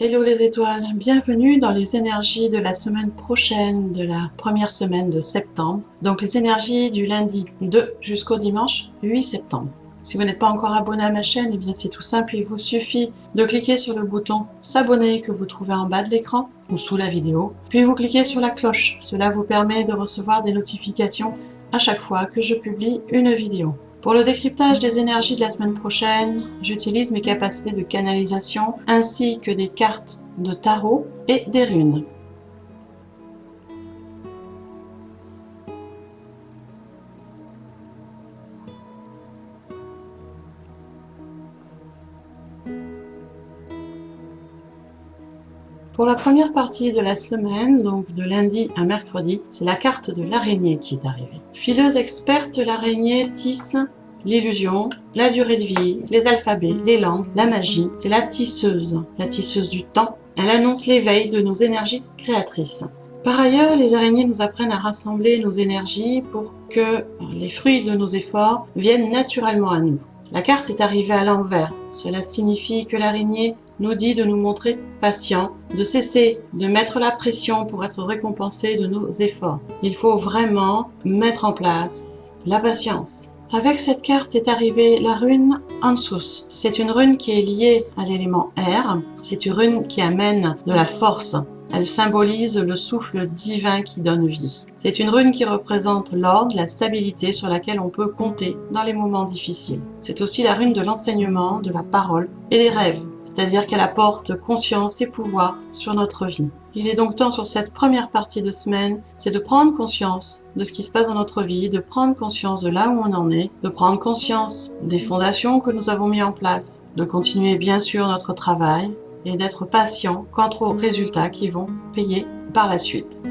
Hello les étoiles, bienvenue dans les énergies de la semaine prochaine, de la première semaine de septembre. Donc les énergies du lundi 2 jusqu'au dimanche 8 septembre. Si vous n'êtes pas encore abonné à ma chaîne, eh bien c'est tout simple, il vous suffit de cliquer sur le bouton s'abonner que vous trouvez en bas de l'écran ou sous la vidéo. Puis vous cliquez sur la cloche, cela vous permet de recevoir des notifications à chaque fois que je publie une vidéo. Pour le décryptage des énergies de la semaine prochaine, j'utilise mes capacités de canalisation ainsi que des cartes de tarot et des runes. Pour la première partie de la semaine, donc de lundi à mercredi, c'est la carte de l'araignée qui est arrivée. Fileuse experte, l'araignée tisse l'illusion, la durée de vie, les alphabets, les langues, la magie. C'est la tisseuse du temps. Elle annonce l'éveil de nos énergies créatrices. Par ailleurs, les araignées nous apprennent à rassembler nos énergies pour que les fruits de nos efforts viennent naturellement à nous. La carte est arrivée à l'envers. Cela signifie que l'araignée nous dit de nous montrer patients, de cesser de mettre la pression pour être récompensé de nos efforts. Il faut vraiment mettre en place la patience. Avec cette carte est arrivée la rune Ansus. C'est une rune qui est liée à l'élément air. C'est une rune qui amène de la force. Elle symbolise le souffle divin qui donne vie. C'est une rune qui représente l'ordre, la stabilité sur laquelle on peut compter dans les moments difficiles. C'est aussi la rune de l'enseignement, de la parole et des rêves, c'est-à-dire qu'elle apporte conscience et pouvoir sur notre vie. Il est donc temps sur cette première partie de semaine, c'est de prendre conscience de ce qui se passe dans notre vie, de prendre conscience de là où on en est, de prendre conscience des fondations que nous avons mis en place, de continuer bien sûr notre travail, et d'être patient quant aux résultats qui vont payer par la suite.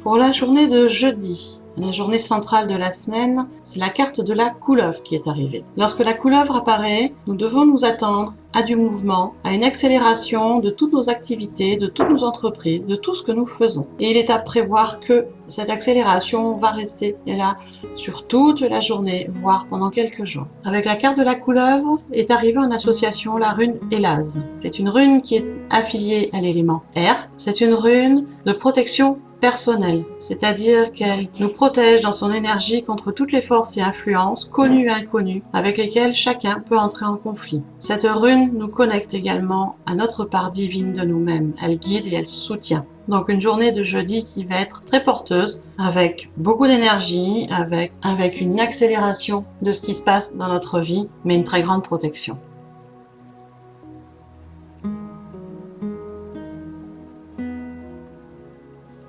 Pour la journée de jeudi, la journée centrale de la semaine, c'est la carte de la couleuvre qui est arrivée. Lorsque la couleuvre apparaît, nous devons nous attendre à du mouvement, à une accélération de toutes nos activités, de toutes nos entreprises, de tout ce que nous faisons. Et il est à prévoir que cette accélération va rester là sur toute la journée, voire pendant quelques jours. Avec la carte de la couleuvre est arrivée en association la rune Elaz. C'est une rune qui est affiliée à l'élément air. C'est une rune de protection personnelle, c'est-à-dire qu'elle nous protège dans son énergie contre toutes les forces et influences, connues et inconnues, avec lesquelles chacun peut entrer en conflit. Cette rune nous connecte également à notre part divine de nous-mêmes. Elle guide et elle soutient. Donc une journée de jeudi qui va être très porteuse, avec beaucoup d'énergie, avec une accélération de ce qui se passe dans notre vie, mais une très grande protection.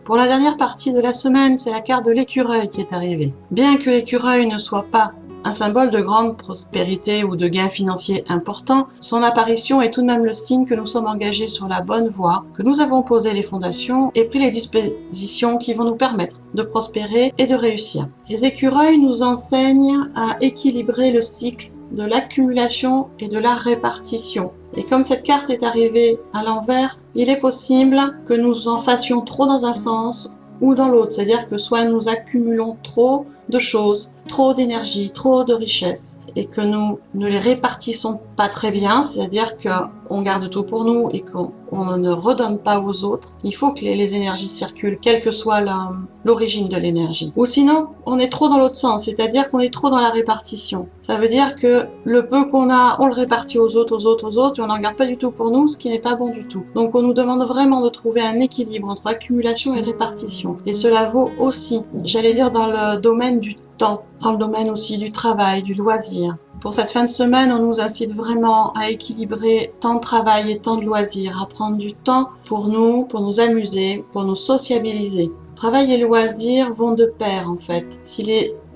Pour la dernière partie de la semaine, c'est la carte de l'écureuil qui est arrivée. Bien que l'écureuil ne soit pas un symbole de grande prospérité ou de gains financiers importants, son apparition est tout de même le signe que nous sommes engagés sur la bonne voie, que nous avons posé les fondations et pris les dispositions qui vont nous permettre de prospérer et de réussir. Les écureuils nous enseignent à équilibrer le cycle de l'accumulation et de la répartition. Et comme cette carte est arrivée à l'envers, il est possible que nous en fassions trop dans un sens ou dans l'autre. C'est-à-dire que soit nous accumulons trop de choses, trop d'énergie, trop de richesses, et que nous ne les répartissons pas très bien, c'est-à-dire qu'on garde tout pour nous et qu'on ne redonne pas aux autres. Il faut que les énergies circulent, quelle que soit l'origine de l'énergie. Ou sinon, on est trop dans l'autre sens, c'est-à-dire qu'on est trop dans la répartition. Ça veut dire que le peu qu'on a, on le répartit aux autres, et on n'en garde pas du tout pour nous, ce qui n'est pas bon du tout. Donc on nous demande vraiment de trouver un équilibre entre accumulation et répartition. Et cela vaut aussi, j'allais dire, dans le domaine du temps, dans le domaine aussi du travail, du loisir. Pour cette fin de semaine, on nous incite vraiment à équilibrer temps de travail et temps de loisir, à prendre du temps pour nous amuser, pour nous sociabiliser. Travail et loisir vont de pair en fait. Si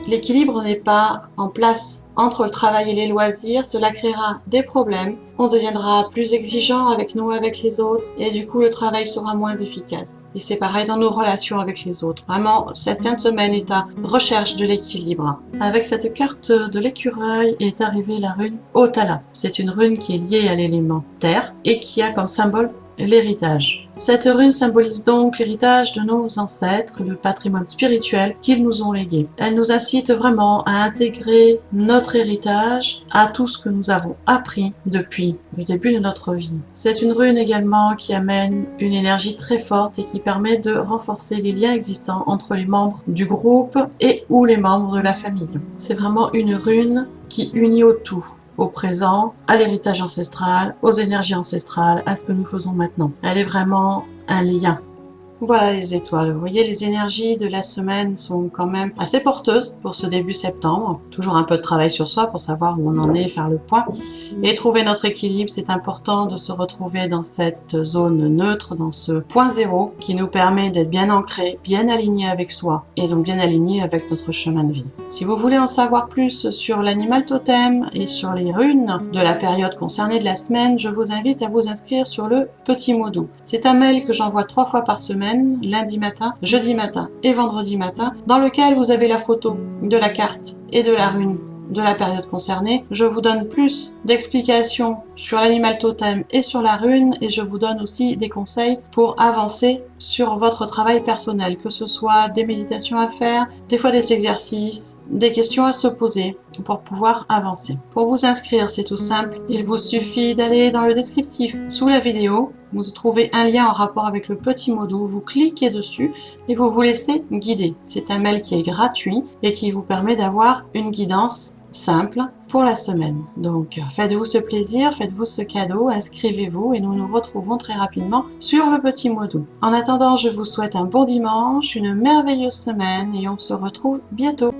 l'équilibre n'est pas en place entre le travail et les loisirs, cela créera des problèmes. On deviendra plus exigeant avec nous, avec les autres, et du coup le travail sera moins efficace. Et c'est pareil dans nos relations avec les autres. Vraiment, cette fin de semaine est à recherche de l'équilibre. Avec cette carte de l'écureuil est arrivée la rune Otala. C'est une rune qui est liée à l'élément terre et qui a comme symbole l'héritage. Cette rune symbolise donc l'héritage de nos ancêtres, le patrimoine spirituel qu'ils nous ont légué. Elle nous incite vraiment à intégrer notre héritage à tout ce que nous avons appris depuis le début de notre vie. C'est une rune également qui amène une énergie très forte et qui permet de renforcer les liens existants entre les membres du groupe et ou les membres de la famille. C'est vraiment une rune qui unit au tout, au présent, à l'héritage ancestral, aux énergies ancestrales, à ce que nous faisons maintenant. Elle est vraiment un lien. Voilà les étoiles, vous voyez les énergies de la semaine sont quand même assez porteuses pour ce début septembre. Toujours un peu de travail sur soi pour savoir où on en est, faire le point. Et trouver notre équilibre, c'est important de se retrouver dans cette zone neutre, dans ce point zéro qui nous permet d'être bien ancré, bien aligné avec soi et donc bien aligné avec notre chemin de vie. Si vous voulez en savoir plus sur l'animal totem et sur les runes de la période concernée de la semaine, je vous invite à vous inscrire sur le Petit Mot Doux. C'est un mail que j'envoie 3 fois par semaine, lundi matin, jeudi matin et vendredi matin, dans lequel vous avez la photo de la carte et de la rune de la période concernée. Je vous donne plus d'explications sur l'animal totem et sur la rune et je vous donne aussi des conseils pour avancer sur votre travail personnel, que ce soit des méditations à faire, des fois des exercices, des questions à se poser pour pouvoir avancer. Pour vous inscrire, c'est tout simple. Il vous suffit d'aller dans le descriptif sous la vidéo. Vous trouvez un lien en rapport avec le Petit Mot Doux. Vous cliquez dessus et vous vous laissez guider. C'est un mail qui est gratuit et qui vous permet d'avoir une guidance simple pour la semaine. Donc faites-vous ce plaisir, faites-vous ce cadeau, inscrivez-vous et nous nous retrouvons très rapidement sur le Petit Mot Doux. En attendant, je vous souhaite un bon dimanche, une merveilleuse semaine et on se retrouve bientôt.